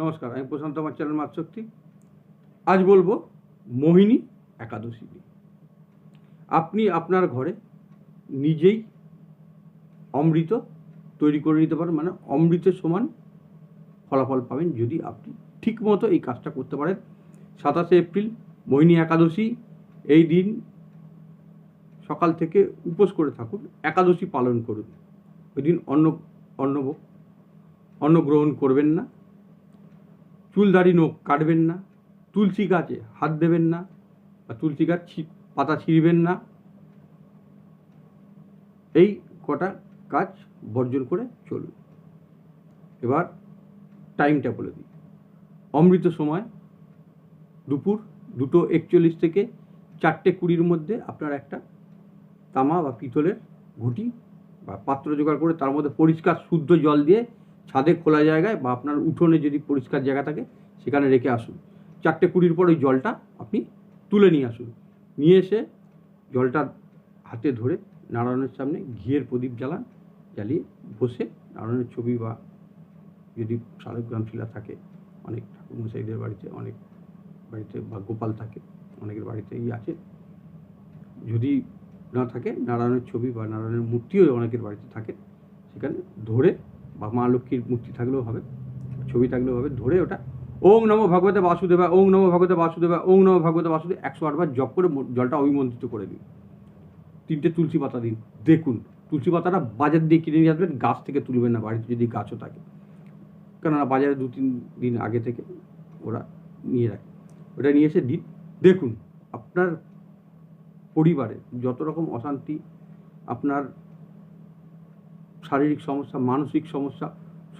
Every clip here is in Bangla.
নমস্কার, আমি প্রশান্ত, আমার চ্যানেল মাতশক্তি। আজ বলবো মোহিনী একাদশী নিয়ে। আপনি আপনার ঘরে নিজেই অমৃত তৈরি করে নিতে পারেন, মানে অমৃতের সমান ফলাফল পাবেন যদি আপনি ঠিকমতো এই কাজটা করতে পারেন। 27শে এপ্রিল মোহিনী একাদশী। এই দিন সকাল থেকে উপোস করে থাকুন, একাদশী পালন করুন। ওই দিন অন্ন গ্রহণ করবেন না, চুলদাড়ি নখ কাটবেন না, তুলসী গাছে হাত দেবেন না, বা তুলসী গাছ পাতা ছিঁড়বেন না। এই কটা কাজ বর্জন করে চলুন। এবার টাইমটা বলে দিই। অমৃত সময় দুপুর 2:41 থেকে 4:20 মধ্যে আপনার একটা তামা বা পিতলের ঘুঁটি বা পাত্র জোগাড় করে তার মধ্যে পরিষ্কার শুদ্ধ জল দিয়ে ছাদে খোলা জায়গায় বা আপনার উঠোনে যদি পরিষ্কার জায়গা থাকে সেখানে রেখে আসুন। 4:20 পর ওই জলটা আপনি তুলে নিয়ে আসুন। নিয়ে এসে জলটা হাতে ধরে নারায়ণের সামনে ঘিয়ের প্রদীপ জ্বালিয়ে বসে নারায়ণের ছবি, বা যদি শালগ্রাম শিলা থাকে, অনেক ঠাকুরমশাইদের বাড়িতে, অনেক বাড়িতে, বা গোপাল থাকে, অনেকের বাড়িতেই আছে। যদি না থাকে, নারায়ণের ছবি বা নারায়ণের মূর্তিও অনেকের বাড়িতে থাকে, সেখানে ধরে, বা মা লক্ষ্মীর মূর্তি থাকলেও হবে, ছবি থাকলেও হবে, ধরে ওটা ওং নমো ভগবতে বাসুদেবা, ওং নমো ভগবতে বাসুদেবা, ওং নমো ভগবতে বাসুদেব 108 বার জপ করে জলটা অভিমন্ত্রিত করে দিন। 3টে তুলসী পাতা দিন। দেখুন, তুলসী পাতাটা বাজার দিয়ে কিনে নিয়ে আসবেন, গাছ থেকে তুলবেন না, বাড়িতে যদি গাছও থাকে, কেননা বাজারে 2-3 দিন আগে থেকে ওরা নিয়ে রাখে। ওটা নিয়ে এসে দিন। দেখুন, আপনার পরিবারে যত রকম অশান্তি, আপনার শারীরিক সমস্যা, মানসিক সমস্যা,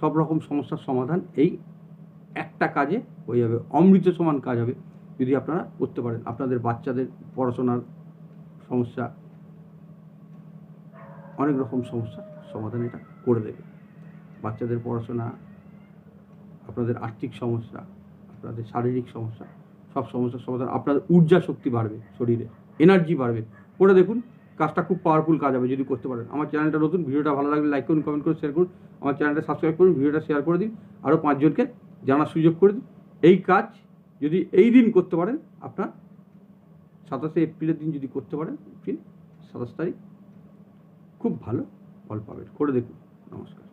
সব রকম সমস্যার সমাধান এই একটা কাজে হয়ে যাবে। অমৃত সমান কাজ হবে যদি আপনারা করতে পারেন। আপনাদের বাচ্চাদের পড়াশোনার সমস্যা, অনেক রকম সমস্যার সমাধান এটা করে দেবে। বাচ্চাদের পড়াশোনা, আপনাদের আর্থিক সমস্যা, আপনাদের শারীরিক সমস্যা, সব সমস্যার সমাধান। আপনার ঊর্জা শক্তি বাড়বে, শরীরে এনার্জি বাড়বে। করে দেখুন, কাজটা খুব পাওয়ারফুল কাজ হবে যদি করতে পারেন। আমার চ্যানেলটা নতুন, ভিডিওটা ভালো লাগলে লাইক করুন, কমেন্ট করুন, শেয়ার করুন। আমার চ্যানেলটা সাবস্ক্রাইব করুন, ভিডিওটা শেয়ার করে দিন, আরও 5 জনকে জানার সুযোগ করে দিন। এই কাজ যদি এই দিন করতে পারেন, আপনার 27শে এপ্রিলের দিন যদি করতে পারেন, 27 তারিখ, খুব ভালো ফল পাবেন। করে দেখুন। নমস্কার।